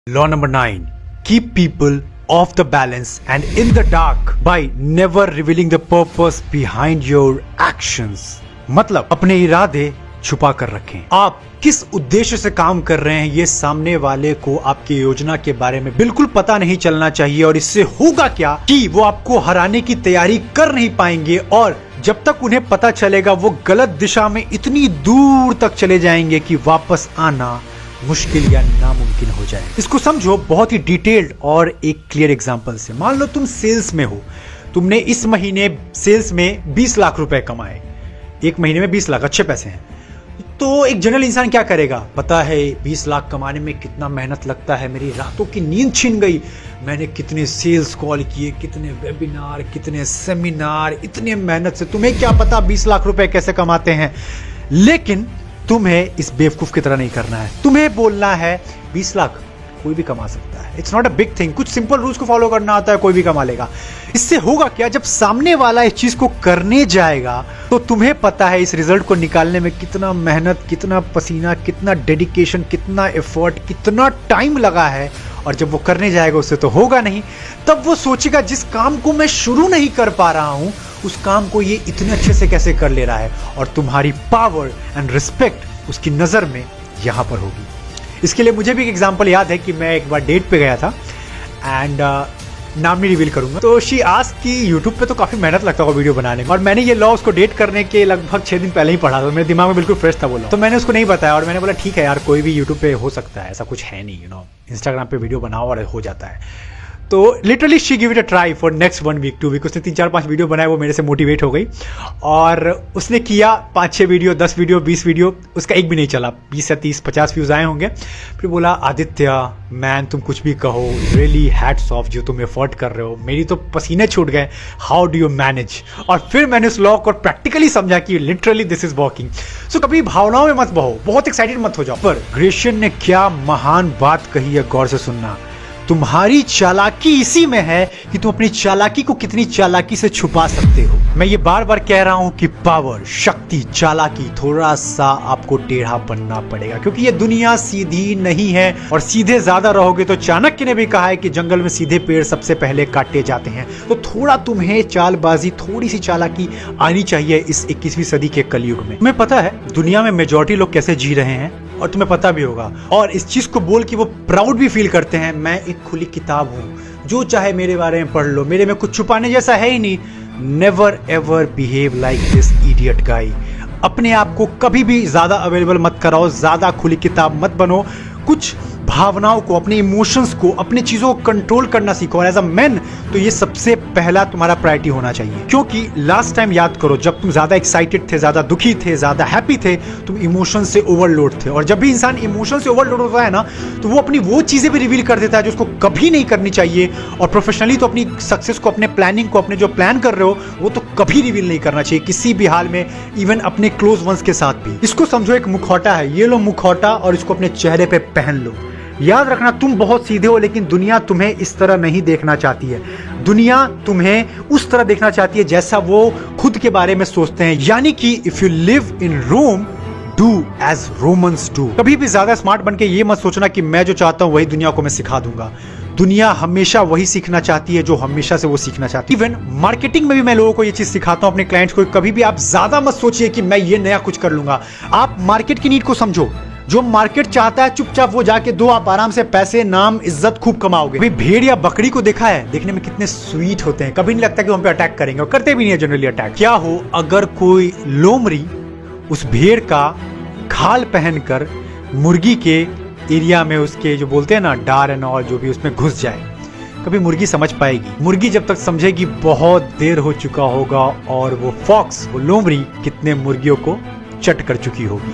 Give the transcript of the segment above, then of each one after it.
Law number 9. Keep people off the balance and in the dark by never revealing the purpose behind your actions. मतलब अपने इरादे छुपा कर रखें. आप किस उद्देश्य से काम कर रहे हैं ये सामने वाले को आपकी योजना के बारे में बिल्कुल पता नहीं चलना चाहिए और इससे होगा क्या कि वो आपको हराने की तैयारी कर नहीं पाएंगे और जब तक उन्हें पता चलेगा वो गलत दिशा में इतनी दूर तक चले जाएंगे कि वापस आना मुश्किल या नामुमकिन हो जाए. इसको समझो बहुत ही डिटेल्ड और एक क्लियर एग्जांपल से. मान लो तुम सेल्स में हो, तुमने इस महीने सेल्स में 20 लाख रुपए कमाए. एक महीने में 20 लाख अच्छे पैसे हैं. तो एक जनरल इंसान क्या करेगा? पता है 20 लाख कमाने में कितना मेहनत लगता है, मेरी रातों की नींद छीन गई, मैंने कितने सेल्स कॉल किए, कितने वेबिनार, कितने सेमिनार, इतने मेहनत से. तुम्हें क्या पता 20 लाख रुपए कैसे कमाते हैं. लेकिन तुम्हें इस बेवकूफ की तरह नहीं करना है. तुम्हें बोलना है 20 लाख कोई भी कमा सकता है. It's not a big thing. कुछ सिंपल रूल्स को फॉलो करना होता है, कोई भी कमा लेगा. इससे होगा क्या? जब सामने वाला इस चीज को करने जाएगा तो तुम्हें पता है इस रिजल्ट को निकालने में कितना मेहनत, कितना पसीना, कितना डेडिकेशन, कितना एफर्ट, कितना टाइम लगा है. और जब वो करने जाएगा उससे तो होगा नहीं. तब वो सोचेगा जिस काम को मैं शुरू नहीं कर पा रहा हूं उस काम को ये इतने अच्छे से कैसे कर ले रहा है. और तुम्हारी पावर एंड रिस्पेक्ट उसकी नजर में यहां पर होगी. इसके लिए मुझे भी एक एग्जांपल याद है कि मैं एक बार डेट पे गया था एंड नाम नहीं रिवील करूंगा. तो शी आस्क्ड कि यूट्यूब पे तो काफी मेहनत लगता होगा वीडियो बनाने में, और मैंने ये लॉ उसको डेट करने के लगभग 6 दिन पहले ही पढ़ा था. मेरे दिमाग में बिल्कुल फ्रेश था बोला. तो मैंने उसको नहीं बताया और मैंने बोला ठीक है यार, कोई भी यूट्यूब पे हो सकता है, ऐसा कुछ है नहीं, इंस्टाग्राम पे वीडियो बनाओ और हो जाता है. तो literally she give it a try for next 1 week 2 week. उसने 3-4-5 वीडियो बनाए, वो मेरे से मोटिवेट हो गई और उसने किया 5-6 वीडियो, 10 वीडियो, 20 वीडियो. उसका एक भी नहीं चला. 20 या 30-50 व्यूज आए होंगे. फिर बोला आदित्य मैन तुम कुछ भी कहो, रियली हैट्स ऑफ जो तुम एफर्ट कर रहे हो, मेरी तो पसीने छूट गए, हाउ डू यू मैनेज. और फिर मैंने उस लॉ को प्रैक्टिकली समझा कि लिटरली दिस इज वर्किंग. सो कभी भावनाओं में मत बहो, बहुत एक्साइटेड मत हो जाओ. पर ग्रेशियन ने क्या महान बात कही है, गौर से सुनना. तुम्हारी चालाकी इसी में है कि तुम अपनी चालाकी को कितनी चालाकी से छुपा सकते हो. मैं ये बार बार कह रहा हूं कि पावर, शक्ति, चालाकी, थोड़ा सा आपको टेढ़ा बनना पड़ेगा क्योंकि ये दुनिया सीधी नहीं है. और सीधे ज्यादा रहोगे तो चाणक्य ने भी कहा है कि जंगल में सीधे पेड़ सबसे पहले काटे जाते हैं. तो थोड़ा तुम्हें चालबाजी, थोड़ी सी चालाकी आनी चाहिए इस 21वीं सदी के कलयुग में. तुम्हें पता है दुनिया में मेजॉरिटी लोग कैसे जी रहे हैं और तुम्हें पता भी होगा. और इस चीज को बोल के वो प्राउड भी फील करते हैं, मैं एक खुली किताब हूं, जो चाहे मेरे बारे में पढ़ लो, मेरे में कुछ छुपाने जैसा है ही नहीं. Never ever behave like this idiot guy. अपने आप को कभी भी ज्यादा अवेलेबल मत कराओ, ज्यादा खुली किताब मत बनो. कुछ भावनाओं को, अपने इमोशंस को, अपने चीजों को कंट्रोल करना सीखो. और एज अ मैन तो ये सबसे पहला तुम्हारा प्रायोरिटी होना चाहिए. क्योंकि लास्ट टाइम याद करो जब तुम ज्यादा एक्साइटेड थे, ज्यादा दुखी थे, ज्यादा हैप्पी थे, तुम इमोशन से ओवरलोड थे. और जब भी इंसान इमोशन से ओवरलोड होता है ना तो वो अपनी वो चीजें भी रिवील कर देता है जो उसको कभी नहीं करनी चाहिए. और प्रोफेशनली तो अपनी सक्सेस को, अपने प्लानिंग को, अपने जो प्लान कर रहे हो वो तो कभी रिवील नहीं करना चाहिए किसी भी हाल में, इवन अपने क्लोज वंस के साथ भी. इसको समझो एक मुखौटा है, ये लो मुखौटा और इसको अपने चेहरे पे पहन लो. याद रखना तुम बहुत सीधे हो लेकिन दुनिया तुम्हें इस तरह नहीं देखना चाहती है. दुनिया तुम्हें उस तरह देखना चाहती है जैसा वो खुद के बारे में सोचते हैं. यानी कि if you live in Rome do as Romans do. कभी भी ज्यादा स्मार्ट बन के ये मत सोचना कि मैं जो चाहता हूं वही दुनिया को मैं सिखा दूंगा. दुनिया हमेशा वही सीखना चाहती है जो हमेशा से वो सीखना चाहती है. इवन मार्केटिंग में भी मैं लोगों को ये चीज सिखाता हूं अपने क्लाइंट्स को. कभी भी आप ज्यादा मत सोचिए कि मैं ये नया कुछ कर लूंगा. आप मार्केट की नीड को समझो. जो मार्केट चाहता है चुपचाप वो जाके दो, आप आराम से पैसे, नाम, इज्जत खूब कमाओगे. भाई भेड़ या बकरी को देखा है, देखने में कितने स्वीट होते हैं, कभी नहीं लगता कि हम पे अटैक करेंगे, और करते भी नहीं है जनरली अटैक. क्या हो अगर कोई लोमड़ी उस भेड़ का खाल पहनकर मुर्गी के एरिया में, उसके जो बोलते हैं ना डार एंड ऑल, जो भी उसमें घुस जाए, कभी मुर्गी समझ पाएगी? मुर्गी जब तक समझेगी बहुत देर हो चुका होगा और वो फॉक्स, वो लोमड़ी कितने मुर्गियों को चट कर चुकी होगी.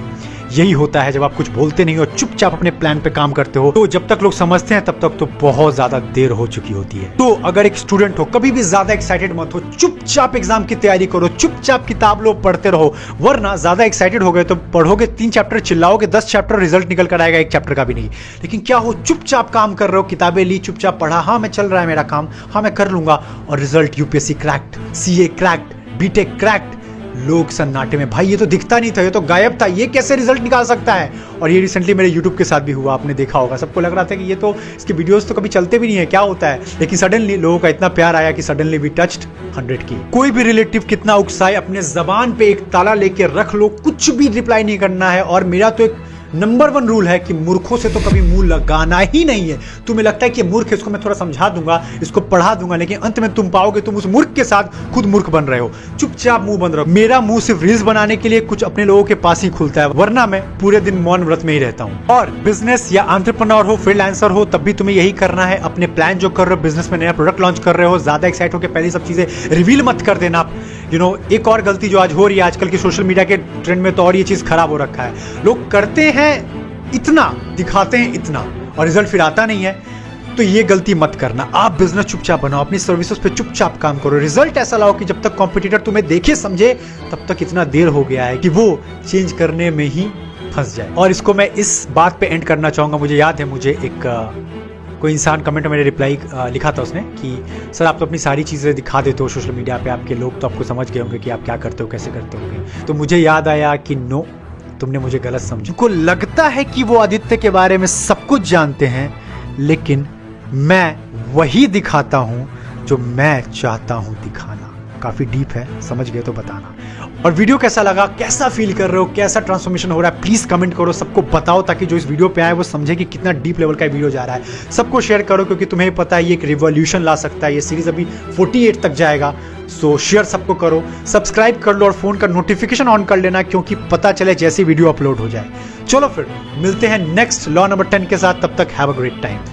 यही होता है जब आप कुछ बोलते नहीं हो, चुपचाप अपने प्लान पे काम करते हो, तो जब तक लोग समझते हैं तब तक तो बहुत ज्यादा देर हो चुकी होती है. तो अगर एक स्टूडेंट हो, कभी भी ज्यादा एक्साइटेड मत हो, चुपचाप एग्जाम की तैयारी करो, चुपचाप किताब लो, पढ़ते रहो. वरना ज्यादा एक्साइटेड हो गए तो पढ़ोगे 3 चैप्टर, चिल्लाओगे 10 चैप्टर, रिजल्ट निकल कर आएगा 1 चैप्टर का भी नहीं. लेकिन क्या हो चुपचाप काम कर रहे हो, किताबें ली, चुपचाप पढ़ा, हाँ मैं चल रहा है मेरा काम, हाँ मैं कर लूंगा, और result UPSC cracked, CA cracked, BTech cracked, लोग सन्नाटे में, भाई ये तो दिखता नहीं था, ये तो गायब था, ये कैसे रिजल्ट निकाल सकता है। और ये रिसेंटली मेरे यूट्यूब के साथ भी हुआ, आपने देखा होगा। सबको लग रहा था कि ये तो, इसके वीडियोस तो कभी चलते भी नहीं है, क्या होता है। लेकिन सडनली लोगों का इतना प्यार आया कि सडनली वी टच्ड 100 की। कोई भी रिलेटिव कितना उकसाए, अपने जबान पे एक ताला लेके रख लो, कुछ भी रिप्लाई नहीं करना है। और मेरा तो एक नंबर 1 रूल है कि मूर्खों से तो कभी मुंह लगाना ही नहीं है। तुम्हें लगता है कि मूर्ख है, इसको मैं थोड़ा समझा दूंगा, इसको पढ़ा दूंगा, लेकिन अंत में तुम पाओगे तुम उस मूर्ख के साथ खुद मूर्ख बन रहे हो। चुपचाप मुंह बंद रखो। मेरा मुंह सिर्फ रील्स बनाने के लिए कुछ अपने लोगों के पास ही खुलता है, वरना मैं पूरे दिन मौन व्रत में ही रहता हूँ। और बिजनेस या एंटरप्रेन्योर हो, फ्रीलांसर हो, तब भी तुम्हें यही करना है। अपने प्लान जो कर रहे हो, बिजनेस में नया प्रोडक्ट लॉन्च कर रहे हो, ज्यादा एक्साइट होकर पहले सब चीजें रिवील मत कर देना। एक और गलती जो आज हो रही है आजकल की सोशल मीडिया के ट्रेंड में, तो और ये चीज खराब हो रखा है। लोग करते हैं इतना, दिखाते हैं इतना, और रिजल्ट फिर आता नहीं है। तो ये गलती मत करना। आप बिजनेस चुपचाप बनाओ, अपनी सर्विसेज पे चुपचाप काम करो, रिजल्ट ऐसा लाओ कि जब तक कॉम्पिटिटर तुम्हें देखे समझे, तब तक इतना देर हो गया है कि वो चेंज करने में ही फंस जाए। और इसको मैं इस बात पे एंड करना चाहूंगा। मुझे याद है, मुझे एक कोई इंसान कमेंट में मेरे रिप्लाई लिखा था उसने कि सर आप तो अपनी सारी चीज़ें दिखा देते हो सोशल मीडिया पे, आपके लोग तो आपको समझ गए होंगे कि आप क्या करते हो, कैसे करते होंगे। तो मुझे याद आया कि नो, तुमने मुझे गलत समझा। उनको लगता है कि वो आदित्य के बारे में सब कुछ जानते हैं, लेकिन मैं वही दिखाता हूं जो मैं चाहता हूं दिखाना। काफी डीप है, समझ गए तो बताना। और वीडियो कैसा लगा, कैसा फील कर रहे हो, कैसा ट्रांसफॉर्मेशन हो रहा है, प्लीज कमेंट करो, सबको बताओ, ताकि जो इस वीडियो पे आए वो समझे कि कितना डीप लेवल का वीडियो जा रहा है। सबको शेयर करो, क्योंकि तुम्हें पता है ये एक रिवॉल्यूशन ला सकता है। ये सीरीज अभी 48 तक जाएगा, सो शेयर सबको करो, सब्सक्राइब कर लो और फोन का नोटिफिकेशन ऑन कर लेना, क्योंकि पता चले जैसी वीडियो अपलोड हो जाए। चलो फिर मिलते हैं नेक्स्ट लॉ नंबर 10 के साथ, तब तक हैव अ ग्रेट टाइम।